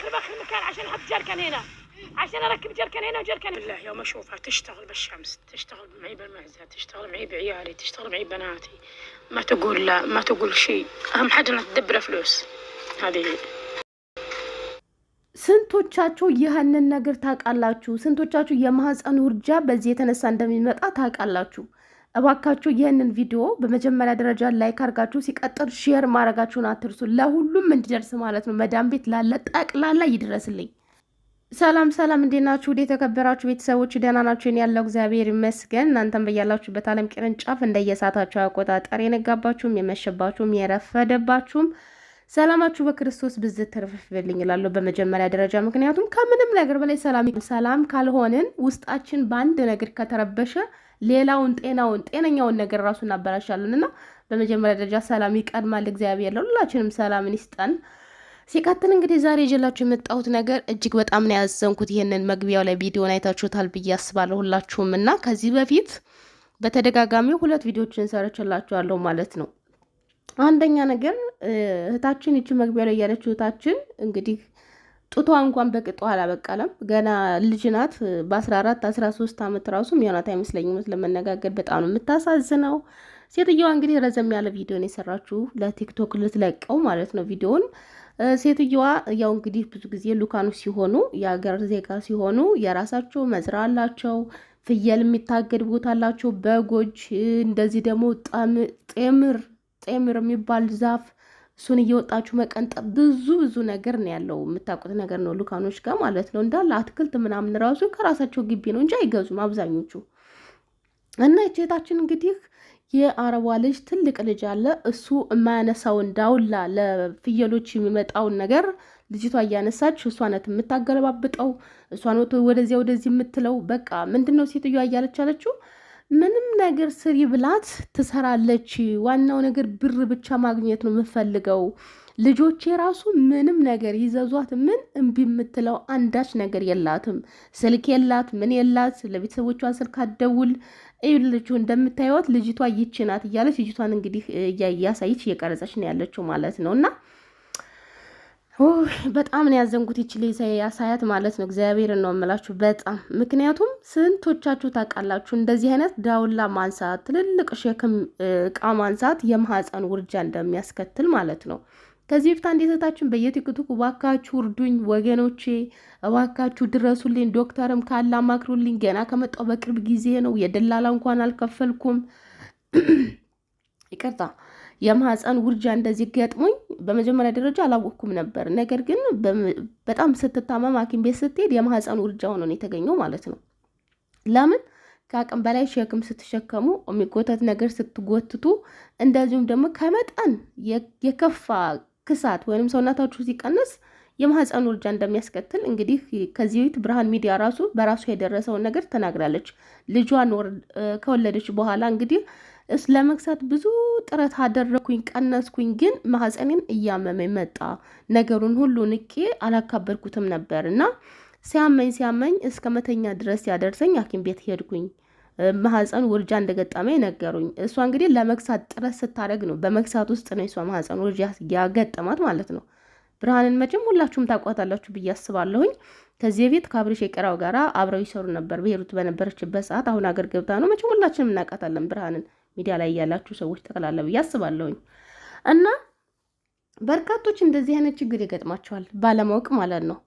اخر باخر مكان عشان احط جركن هنا، عشان اركب جركن هنا وجركن. بالله يوم اشوفها تشتغل بالشمس، تشتغل معي بالمعزه، تشتغل معي بعيالي، تشتغل معي بناتي، ما تقول لا، ما تقول شيء. اهم حاجه انها تدبر فلوس. هذه ስንቶቻችሁ ይህንን ነገር ታውቃላችሁ? ስንቶቻችሁ የማህፀን ውርጃ በዚህ የተነሳ እንደሚመጣ ታውቃላችሁ? እባካችሁ ይህንን ቪዲዮ በመጀመሪያ ደረጃ ላይክ አድርጋችሁ ሲቀጥል ሼር ማድረጋችሁን አትርሱ። ለሁሉም እንዲደርስ ማለት ነው። መዳም ቤት ላለ ጠቅላላ ይድረስልኝ። ሰላም ሰላም፣ እንዴት ናችሁ? ወደ ተከበራችሁ ቤተሰቦች ደህና ናችሁ? እኔ ያለው እግዚአብሔር ይመስገን። እናንተም በያላችሁበት ዓለም ቅርንጫፍ እንደየሳታችሁ አቆጣጠር የነጋባችሁም የመሸባችሁም የረፈደባችሁም ሰላማችሁ በክርስቶስ ብዝት ተረፍልኝ እላለሁ በመጀመሪያ ደረጃ። ምክንያቱም ከምንም ነገር በላይ ሰላም ካልሆንን ውስጣችን በአንድ ነገር ከተረበሸ ሌላውን ጤነኛውን ነገር ራሱ እናበላሻለንና በመጀመሪያ ደረጃ ሰላም ይቀድማል። እግዚአብሔር ለሁላችንም ሰላምን ይስጠን። ሲቀጥል እንግዲህ ዛሬ ይዤላችሁ የመጣሁት ነገር እጅግ በጣም ነው ያዘንኩት። ይሄንን መግቢያው ላይ ቪዲዮን አይታችሁታል ብዬ አስባለሁ ሁላችሁም እና ከዚህ በፊት በተደጋጋሚ 2 ቪዲዮዎችን ሰርችላችኋለሁ ማለት ነው። አንደኛ ነገር እህታችን እቺ መግቢያው ላይ ያለችው እህታችን እንግዲህ ጡቷ እንኳን በቅጧ አላበቃለም። ገና ልጅ ናት። በ14 13 ዓመት ራሱ የሚሆናት አይመስለኝም ለመነጋገር። በጣም ነው የምታሳዝነው። ሴትዮዋ እንግዲህ ረዘም ያለ ቪዲዮን የሰራችሁ ለቲክቶክ ልትለቀው ማለት ነው ቪዲዮን። ሴትዮዋ ያው እንግዲህ ብዙ ጊዜ ሉካኖች ሲሆኑ የሀገር ዜጋ ሲሆኑ የራሳቸው መዝራ አላቸው፣ ፍየል የሚታገድ ቦታ አላቸው፣ በጎች፣ እንደዚህ ደግሞ ጤምር የሚባል ዛፍ እሱን እየወጣችሁ መቀንጠብ ብዙ ነገር ነው ያለው። የምታውቁት ነገር ነው ሉካኖች ጋር ማለት ነው። እንዳለ አትክልት ምናምን ራሱ ከራሳቸው ግቢ ነው እንጂ አይገዙም አብዛኞቹ። እና እህታችን እንግዲህ የአረቧ ልጅ ትልቅ ልጅ አለ። እሱ የማያነሳውን ዳውላ ለፍየሎች የሚመጣውን ነገር ልጅቷ እያነሳች እሷ ናት የምታገለባብጠው። እሷን ወደዚያ ወደዚህ የምትለው በቃ ምንድነው ሴትዮዋ እያለች አለችው፣ ምንም ነገር ስሪ ብላት ትሰራለች። ዋናው ነገር ብር ብቻ ማግኘት ነው የምፈልገው። ልጆቼ ራሱ ምንም ነገር ይዘዟት ምን እምቢ የምትለው አንዳች ነገር የላትም። ስልክ የላት ምን የላት፣ ለቤተሰቦቿ ስልክ አትደውል። ልጁ እንደምታዩት ልጅቷ ይቺ ናት እያለች ልጅቷን እንግዲህ እያሳየች እየቀረጸች ነው ያለችው ማለት ነው። እና በጣም ነው ያዘንኩት ይቺ ልጅ ያሳያት ማለት ነው። እግዚአብሔርን ነው የምላችሁ በጣም ምክንያቱም ስንቶቻችሁ ታውቃላችሁ እንደዚህ አይነት ዳውላ ማንሳት፣ ትልልቅ ሸክም እቃ ማንሳት የማህፀን ውርጃ እንደሚያስከትል ማለት ነው። ከዚህ በፊት አንድ እህታችን በየቲክቶክ እባካችሁ እርዱኝ ወገኖቼ፣ እባካችሁ ድረሱልኝ፣ ዶክተርም ካለ አማክሩልኝ፣ ገና ከመጣው በቅርብ ጊዜ ነው፣ የደላላ እንኳን አልከፈልኩም፣ ይቅርታ የማህፀን ውርጃ እንደዚህ ገጥሞኝ በመጀመሪያ ደረጃ አላወቅኩም ነበር። ነገር ግን በጣም ስትታመም ሐኪም ቤት ስትሄድ የማህፀን ውርጃ ሆኖ ነው የተገኘው ማለት ነው። ለምን ከአቅም በላይ ሸክም ስትሸከሙ፣ የሚጎተት ነገር ስትጎትቱ፣ እንደዚሁም ደግሞ ከመጠን የከፋ ክሳት ወይንም ሰውነታችሁ ሲቀንስ የማህፀን ውርጃ እንደሚያስከትል እንግዲህ ከዚህ ቤት ብርሃን ሚዲያ ራሱ በራሱ የደረሰውን ነገር ተናግራለች። ልጇን ከወለደች በኋላ እንግዲህ ለመግሳት ብዙ ጥረት አደረኩኝ፣ ቀነስኩኝ፣ ግን ማህፀኔን እያመመኝ መጣ። ነገሩን ሁሉ ንቄ አላካበድኩትም ነበር እና ሲያመኝ እስከ መተኛ ድረስ ያደርሰኝ ሐኪም ቤት ሄድኩኝ። ማህፀን ውርጃ እንደገጠመኝ ነገሩኝ። እሷ እንግዲህ ለመግሳት ጥረት ስታደርግ ነው በመግሳት ውስጥ ነው እሷ ማህፀን ውርጃ ያገጠማት ማለት ነው። ብርሃንን መቼም ሁላችሁም ታውቋታላችሁ ብዬ አስባለሁኝ። ከዚህ ቤት ከአብርሽ የቀራው ጋራ አብረው ይሰሩ ነበር በሄሩት በነበረችበት ሰዓት። አሁን አገር ገብታ ነው። መቼም ሁላችንም እናውቃታለን ብርሃንን ሚዲያ ላይ ያላችሁ ሰዎች ተከላለ ብዬ አስባለሁኝ። እና በርካቶች እንደዚህ አይነት ችግር ይገጥማቸዋል ባለማወቅ ማለት ነው።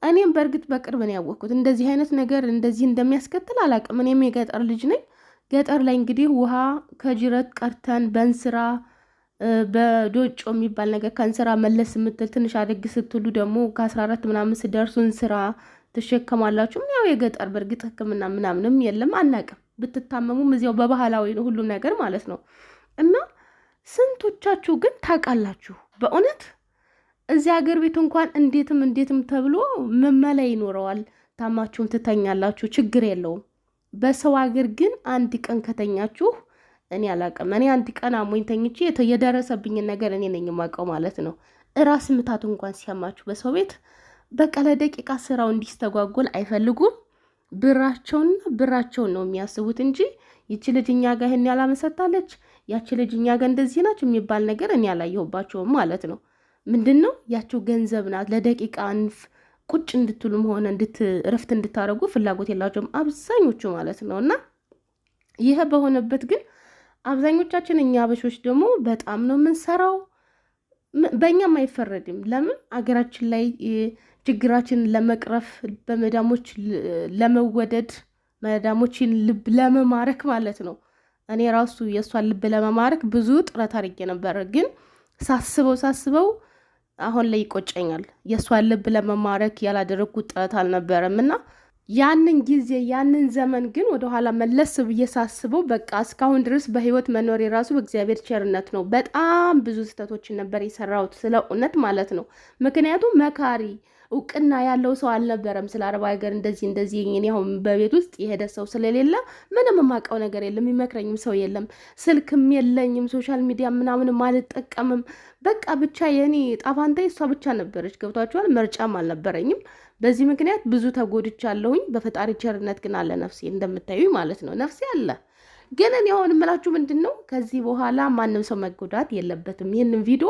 እኔም በእርግጥ በቅርብ ነው ያወቅኩት እንደዚህ አይነት ነገር እንደዚህ እንደሚያስከትል አላውቅም። እኔም የገጠር ልጅ ነኝ። ገጠር ላይ እንግዲህ ውሃ ከጅረት ቀርተን በእንስራ በዶጮ የሚባል ነገር ከእንስራ መለስ የምትል ትንሽ አደግ ስትሉ ደግሞ ከ14 ምናምን ስደርሱ እንስራ ትሸከማላችሁ። ያው የገጠር በእርግጥ ሕክምና ምናምንም የለም አናውቅም። ብትታመሙም እዚያው በባህላዊ ነው ሁሉ ነገር ማለት ነው። እና ስንቶቻችሁ ግን ታውቃላችሁ በእውነት እዚህ ሀገር ቤት እንኳን እንዴትም ተብሎ መመለያ ይኖረዋል። ታማችሁም ትተኛላችሁ፣ ችግር የለውም። በሰው ሀገር ግን አንድ ቀን ከተኛችሁ እኔ አላውቅም። እኔ አንድ ቀን አሞኝ ተኝቼ የደረሰብኝን ነገር እኔ ነኝ የማውቀው ማለት ነው። ራስ ምታት እንኳን ሲያማችሁ በሰው ቤት በቃ ለደቂቃ ስራው እንዲስተጓጎል አይፈልጉም። ብራቸውን ነው የሚያስቡት እንጂ ይቺ ልጅ እኛ ጋር ይሄን ያላመሰታለች፣ ያቺ ልጅ እኛ ጋር እንደዚህ ናች የሚባል ነገር እኔ አላየሁባቸውም ማለት ነው። ምንድነው ያቸው ገንዘብ ናት። ለደቂቃ ቁጭ እንድትሉም ሆነ እረፍት እንድታደርጉ ፍላጎት የላቸውም አብዛኞቹ ማለት ነው። እና ይሄ በሆነበት ግን አብዛኞቻችን እኛ አበሾች ደግሞ በጣም ነው የምንሰራው። በእኛም አይፈረድም። ለምን አገራችን ላይ ችግራችን ለመቅረፍ በመዳሞች ለመወደድ መዳሞችን ልብ ለመማረክ ማለት ነው። እኔ ራሱ የእሷን ልብ ለመማረክ ብዙ ጥረት አድርጌ ነበር። ግን ሳስበው አሁን ላይ ይቆጨኛል። የእሷን ልብ ለመማረክ ያላደረግኩት ጥረት አልነበረም እና ያንን ጊዜ ያንን ዘመን ግን ወደኋላ መለስ ብዬ ሳስበው በቃ እስካሁን ድረስ በህይወት መኖር የራሱ በእግዚአብሔር ቸርነት ነው። በጣም ብዙ ስህተቶችን ነበር የሰራሁት ስለ እውነት ማለት ነው። ምክንያቱም መካሪ እውቅና ያለው ሰው አልነበረም። ስለ አረብ ሀገር እንደዚህ እኔ አሁን በቤት ውስጥ የሄደ ሰው ስለሌለ ምንም የማውቀው ነገር የለም። የሚመክረኝም ሰው የለም። ስልክም የለኝም። ሶሻል ሚዲያ ምናምንም አልጠቀምም። በቃ ብቻ የኔ ጣፋንታ እሷ ብቻ ነበረች። ገብቷችኋል? ምርጫም አልነበረኝም። በዚህ ምክንያት ብዙ ተጎድቻለሁኝ። በፈጣሪ ቸርነት ግን አለ ነፍሴ፣ እንደምታዩ ማለት ነው። ነፍሴ አለ። ግን እኔ አሁን የምላችሁ ምንድን ነው፣ ከዚህ በኋላ ማንም ሰው መጎዳት የለበትም። ይህንን ቪዲዮ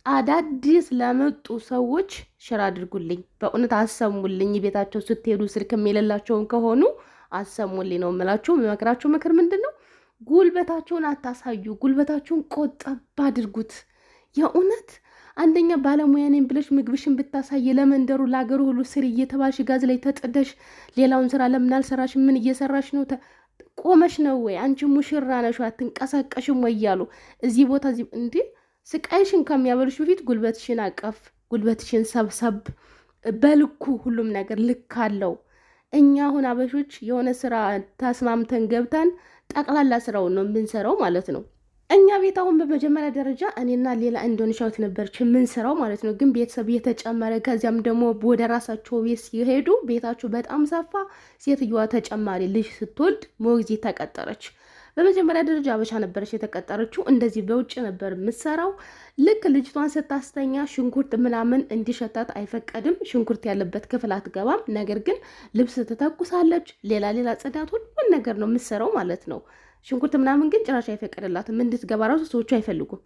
አዳዲስ ለመጡ ሰዎች ሽር አድርጉልኝ። በእውነት አሰሙልኝ። ቤታቸው ስትሄዱ ስልክ የሌላቸውን ከሆኑ አሰሙልኝ ነው የምላችሁ። የምመክራችሁ ምክር ምንድን ነው፣ ጉልበታቸውን አታሳዩ። ጉልበታቸውን ቆጠብ አድርጉት። የእውነት አንደኛ ባለሙያ ነኝ ብለሽ ምግብሽን ብታሳይ ለመንደሩ ለአገሩ ሁሉ ስር እየተባልሽ ጋዝ ላይ ተጥደሽ ሌላውን ስራ ለምን አልሰራሽ? ምን እየሰራሽ ነው? ቆመሽ ነው ወይ? አንቺ ሙሽራ ነሽ አትንቀሳቀሽም ወይ እያሉ እዚህ ቦታ እዚህ እንዴ ስቃይሽን ከሚያበሉሽ በፊት ጉልበትሽን አቀፍ፣ ጉልበትሽን ሰብሰብ በልኩ። ሁሉም ነገር ልክ አለው። እኛ አሁን አበሾች የሆነ ስራ ተስማምተን ገብተን ጠቅላላ ስራውን ነው የምንሰራው ማለት ነው። እኛ ቤት አሁን በመጀመሪያ ደረጃ እኔና ሌላ ኢንዶኔሻዊት ነበረች የምንሰራው ማለት ነው። ግን ቤተሰብ እየተጨመረ ከዚያም ደግሞ ወደ ራሳቸው ቤት ሲሄዱ ቤታቸው በጣም ሰፋ። ሴትዮዋ ተጨማሪ ልጅ ስትወልድ ሞግዚት ተቀጠረች። በመጀመሪያ ደረጃ አበሻ ነበረች የተቀጠረችው። እንደዚህ በውጭ ነበር የምትሰራው። ልክ ልጅቷን ስታስተኛ ሽንኩርት ምናምን እንዲሸታት አይፈቀድም። ሽንኩርት ያለበት ክፍል አትገባም። ነገር ግን ልብስ ትተኩሳለች። ሌላ ጽዳት፣ ሁሉን ነገር ነው የምትሰራው ማለት ነው። ሽንኩርት ምናምን ግን ጭራሽ አይፈቀድላትም። እንድትገባ ራሱ ሰዎቹ አይፈልጉም።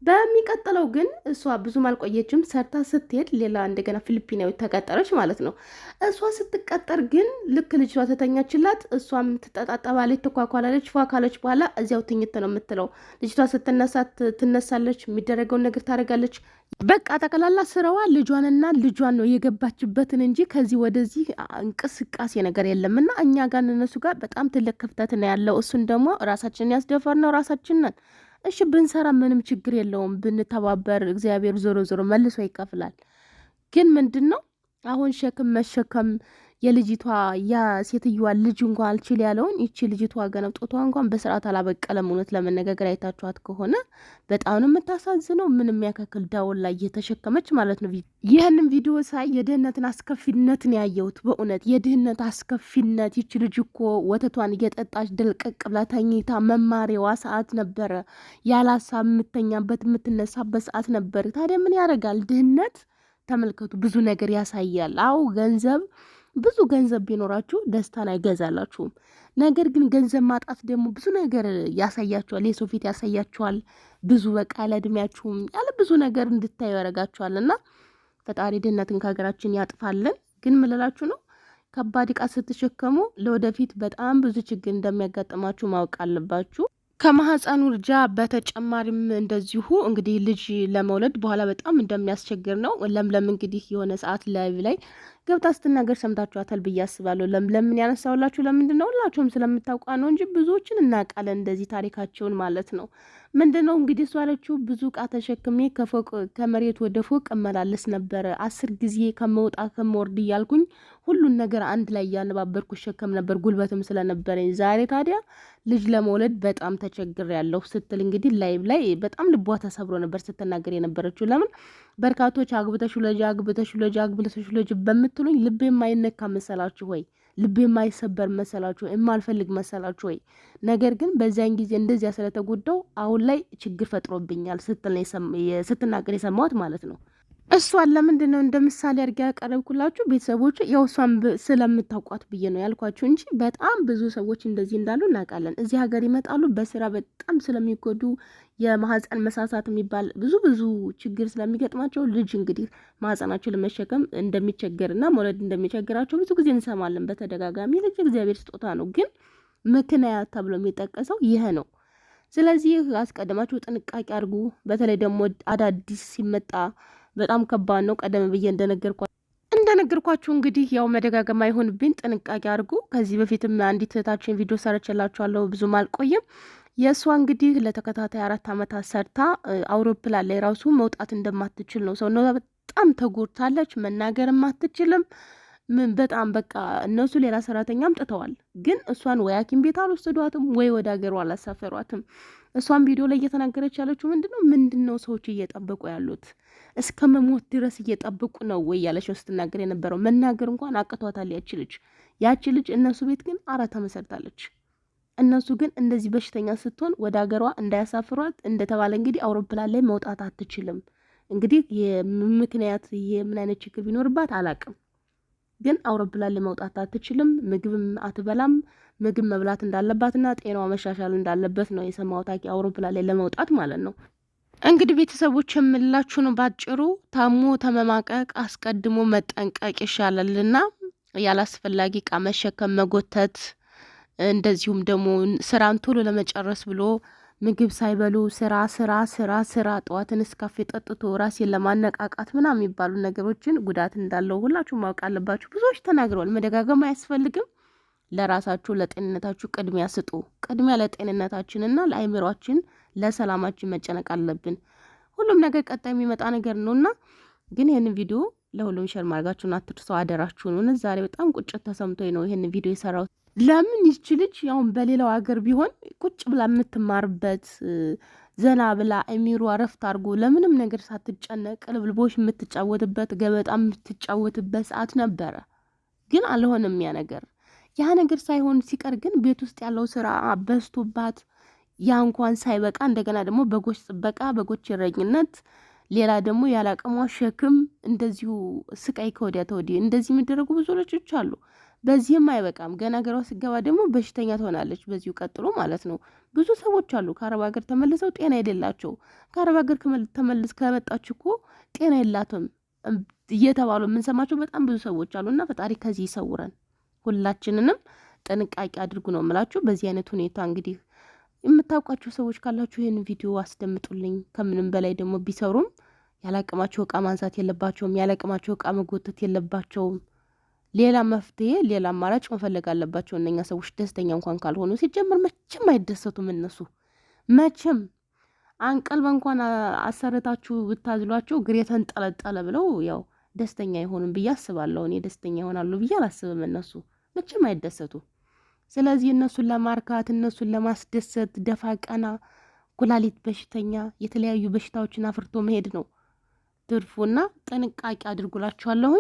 በሚቀጥለው ግን እሷ ብዙም አልቆየችም። ሰርታ ስትሄድ ሌላ እንደገና ፊሊፒናዊ ተቀጠረች ማለት ነው። እሷ ስትቀጠር ግን ልክ ልጅቷ ተተኛችላት። እሷም ትጠጣጠባለች፣ ትኳኳላለች። ፏካለች በኋላ እዚያው ትኝት ነው የምትለው። ልጅቷ ስትነሳ ትነሳለች፣ የሚደረገውን ነገር ታደርጋለች። በቃ ጠቅላላ ስራዋ ልጇንና ልጇን ነው የገባችበትን እንጂ ከዚህ ወደዚህ እንቅስቃሴ ነገር የለም። እና እኛ ጋር እነሱ ጋር በጣም ትልቅ ክፍተት ነው ያለው። እሱን ደግሞ ራሳችንን ያስደፈርነው ራሳችን ነን። እሺ ብንሰራ ምንም ችግር የለውም። ብንተባበር እግዚአብሔር ዞሮ መልሶ ይከፍላል። ግን ምንድን ነው አሁን ሸክም መሸከም የልጅቷ ያ ሴትዮዋ ልጅ እንኳን አልችል ያለውን ይቺ ልጅቷ ገና ጦቷ እንኳን በስርዓት አላበቀለም። እውነት ለመነጋገር አይታችኋት ከሆነ በጣም ነው የምታሳዝነው። ምን የሚያካክል ዳውን ላይ እየተሸከመች ማለት ነው። ይህንን ቪዲዮ ሳይ የድህነትን አስከፊነትን ያየሁት በእውነት የድህነት አስከፊነት። ይቺ ልጅ እኮ ወተቷን እየጠጣች ድልቅቅ ብላ ተኝታ መማሪያዋ ሰዓት ነበረ። ያላሳብ የምተኛበት የምትነሳበት ሰዓት ነበር። ታዲያ ምን ያደርጋል ድህነት? ተመልከቱ፣ ብዙ ነገር ያሳያል። አዎ ብዙ ገንዘብ ቢኖራችሁ ደስታን አይገዛላችሁም። ነገር ግን ገንዘብ ማጣት ደግሞ ብዙ ነገር ያሳያችኋል፣ የሰው ፊት ያሳያችኋል። ብዙ በቃ ለእድሜያችሁም ያለ ብዙ ነገር እንድታዩ ያደርጋችኋል። እና ፈጣሪ ድህነትን ከሀገራችን ያጥፋልን። ግን ምልላችሁ ነው ከባድ ዕቃ ስትሸከሙ ለወደፊት በጣም ብዙ ችግር እንደሚያጋጥማችሁ ማወቅ አለባችሁ። ከማህፀኑ ውርጃ በተጨማሪም እንደዚሁ እንግዲህ ልጅ ለመውለድ በኋላ በጣም እንደሚያስቸግር ነው። ለምለም እንግዲህ የሆነ ሰዓት ላይ ገብታ ስትናገር ሰምታችኋታል ብዬ አስባለሁ። ለምን ያነሳውላችሁ ለምንድን ነው? ሁላችሁም ስለምታውቋ ነው እንጂ ብዙዎችን እናውቃለን እንደዚህ ታሪካቸውን ማለት ነው። ምንድን ነው እንግዲህ እሷ ያለችው ብዙ ዕቃ ተሸክሜ ከመሬት ወደ ፎቅ እመላለስ ነበረ። 10 ጊዜ ከመውጣ ከመወርድ እያልኩኝ ሁሉን ነገር አንድ ላይ እያነባበርኩ ሸከም ነበር፣ ጉልበትም ስለነበረኝ። ዛሬ ታዲያ ልጅ ለመውለድ በጣም ተቸግሬያለሁ ስትል እንግዲህ ላይ በጣም ልቧ ተሰብሮ ነበር ስትናገር የነበረችው። ለምን በርካቶች አግብተሽ ልጅ በምትሉኝ ልቤ የማይነካ መሰላችሁ ወይ? ልቤ የማይሰበር መሰላችሁ? የማልፈልግ መሰላችሁ ወይ? ነገር ግን በዚያን ጊዜ እንደዚያ ስለተጎዳው አሁን ላይ ችግር ፈጥሮብኛል ስትል ስትናገር የሰማሁት ማለት ነው። እሷን ለምንድን ነው እንደ ምሳሌ አድርጌ ያቀረብኩላችሁ ቤተሰቦች? ያው እሷን ስለምታውቋት ብዬ ነው ያልኳችሁ እንጂ በጣም ብዙ ሰዎች እንደዚህ እንዳሉ እናውቃለን። እዚህ ሀገር ይመጣሉ፣ በስራ በጣም ስለሚጎዱ የማህፀን መሳሳት የሚባል ብዙ ችግር ስለሚገጥማቸው ልጅ እንግዲህ ማህፀናቸው ለመሸከም እንደሚቸገርና መውለድ እንደሚቸግራቸው ብዙ ጊዜ እንሰማለን በተደጋጋሚ። ልጅ እግዚአብሔር ስጦታ ነው፣ ግን ምክንያት ተብሎ የሚጠቀሰው ይሄ ነው። ስለዚህ አስቀድማችሁ ጥንቃቄ አድርጉ። በተለይ ደግሞ አዳዲስ ሲመጣ በጣም ከባድ ነው። ቀደም ብዬ እንደነገርኳችሁ እንግዲህ ያው መደጋገም አይሆንብኝ፣ ጥንቃቄ አድርጉ። ከዚህ በፊትም አንዲት እህታችን ቪዲዮ ሰርቼላችኋለሁ፣ ብዙም አልቆየም። የእሷ እንግዲህ ለተከታታይ 4 ዓመታት ሰርታ አውሮፕላን ላይ ራሱ መውጣት እንደማትችል ነው። ሰውነቷ በጣም ተጎድታለች፣ መናገርም አትችልም። በጣም በቃ እነሱ ሌላ ሰራተኛ አምጥተዋል፣ ግን እሷን ወይ ሐኪም ቤት አልወሰዷትም ወይ ወደ ሀገሯ አላሳፈሯትም። እሷን ቪዲዮ ላይ እየተናገረች ያለችው ምንድነው ሰዎች እየጠበቁ ያሉት እስከ መሞት ድረስ እየጠበቁ ነው ወይ ያለች ነው ስትናገር የነበረው። መናገር እንኳን አቅቷታል ያቺ ልጅ እነሱ ቤት ግን 4 ዓመት ሰርታለች። እነሱ ግን እንደዚህ በሽተኛ ስትሆን ወደ ሀገሯ እንዳያሳፍሯት እንደተባለ እንግዲህ አውሮፕላን ላይ መውጣት አትችልም። እንግዲህ ምክንያት ምን አይነት ችግር ቢኖርባት አላቅም፣ ግን አውሮፕላን ላይ መውጣት አትችልም። ምግብም አትበላም። ምግብ መብላት እንዳለባትና ጤናዋ መሻሻል እንዳለበት ነው የሰማሁት፣ አውሮፕላን ላይ ለመውጣት ማለት ነው። እንግዲህ ቤተሰቦች የምላችሁ ነው ባጭሩ፣ ታሞ ተመማቀቅ አስቀድሞ መጠንቀቅ ይሻላልና ያላስፈላጊ እቃ መሸከም መጎተት፣ እንደዚሁም ደግሞ ስራን ቶሎ ለመጨረስ ብሎ ምግብ ሳይበሉ ስራ ጠዋትን እስካፌ ጠጥቶ ራሴን ለማነቃቃት ምናምን የሚባሉ ነገሮችን ጉዳት እንዳለው ሁላችሁ ማወቅ አለባችሁ። ብዙዎች ተናግረዋል፣ መደጋገም አያስፈልግም። ለራሳችሁ ለጤንነታችሁ ቅድሚያ ስጡ። ቅድሚያ ለጤንነታችንና ለአይምሯችን ለሰላማችን መጨነቅ አለብን። ሁሉም ነገር ቀጣይ የሚመጣ ነገር ነውና፣ ግን ይህንን ቪዲዮ ለሁሉም ሼር ማድረጋችሁን አትርሱ፣ አደራችሁን። ዛሬ በጣም ቁጭት ተሰምቶኝ ነው ይህንን ቪዲዮ የሰራው። ለምን ይች ልጅ ያውን በሌላው ሀገር ቢሆን ቁጭ ብላ የምትማርበት ዘና ብላ አሚሯ ረፍት አድርጎ ለምንም ነገር ሳትጨነቅ ልብልቦሽ የምትጫወትበት ገበጣ የምትጫወትበት ሰዓት ነበረ። ግን አልሆነም ያ ነገር ሳይሆን ሲቀር ግን ቤት ውስጥ ያለው ስራ በዝቶባት ያ እንኳን ሳይበቃ እንደገና ደግሞ በጎች ጥበቃ፣ በጎች እረኝነት፣ ሌላ ደግሞ ያላቀሟ ሸክም፣ እንደዚሁ ስቃይ ከወዲያ ተወዲህ እንደዚህ የሚደረጉ ብዙ ልጆች አሉ። በዚህም አይበቃም፣ ገና ሀገሯ ሲገባ ደግሞ በሽተኛ ትሆናለች። በዚሁ ቀጥሎ ማለት ነው። ብዙ ሰዎች አሉ ከአረብ ሀገር ተመልሰው ጤና የሌላቸው። ከአረብ ሀገር ተመልስ ከመጣች እኮ ጤና የላትም እየተባሉ የምንሰማቸው በጣም ብዙ ሰዎች አሉና ፈጣሪ ከዚህ ይሰውረን። ሁላችንንም ጥንቃቄ አድርጉ ነው የምላችሁ። በዚህ አይነት ሁኔታ እንግዲህ የምታውቋቸው ሰዎች ካላችሁ ይህን ቪዲዮ አስደምጡልኝ። ከምንም በላይ ደግሞ ቢሰሩም ያላቅማቸው እቃ ማንሳት የለባቸውም። ያላቅማቸው እቃ መጎተት የለባቸውም። ሌላ መፍትሄ፣ ሌላ አማራጭ መፈለግ አለባቸው። እነኛ ሰዎች ደስተኛ እንኳን ካልሆኑ ሲጀምር መቼም አይደሰቱም። እነሱ መቼም አንቀልባ እንኳን አሰርታችሁ ብታዝሏቸው እግር የተንጠለጠለ ብለው ያው ደስተኛ አይሆኑም ብዬ አስባለሁ። እኔ ደስተኛ ይሆናሉ ብዬ አላስብም። እነሱ መቼም አይደሰቱ። ስለዚህ እነሱን ለማርካት እነሱን ለማስደሰት ደፋ ቀና፣ ኩላሊት በሽተኛ የተለያዩ በሽታዎችን አፍርቶ መሄድ ነው ትርፉና ጥንቃቄ አድርጉላችኋለሁ።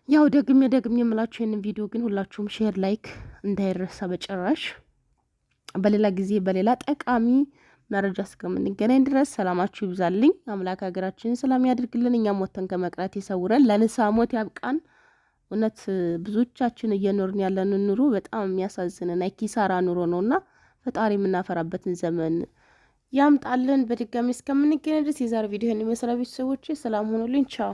ያው ደግሜ የምላችሁ ይህንን ቪዲዮ ግን ሁላችሁም ሼር፣ ላይክ እንዳይረሳ በጭራሽ። በሌላ ጊዜ በሌላ ጠቃሚ መረጃ እስከምንገናኝ ድረስ ሰላማችሁ ይብዛልኝ። አምላክ ሀገራችንን ሰላም ያድርግልን። እኛም ወተን ከመቅረት ይሰውረን፣ ለንስሐ ሞት ያብቃን። እውነት ብዙዎቻችን እየኖርን ያለን ኑሮ በጣም የሚያሳዝንና ኪሳራ ኑሮ ነውና ፈጣሪ የምናፈራበትን ዘመን ያምጣልን። በድጋሚ እስከምንገናኝ ድረስ የዛሬ ቪዲዮ ይመስላል። ቤተሰቦቼ ሰላም ሆኑልኝ። ቻው።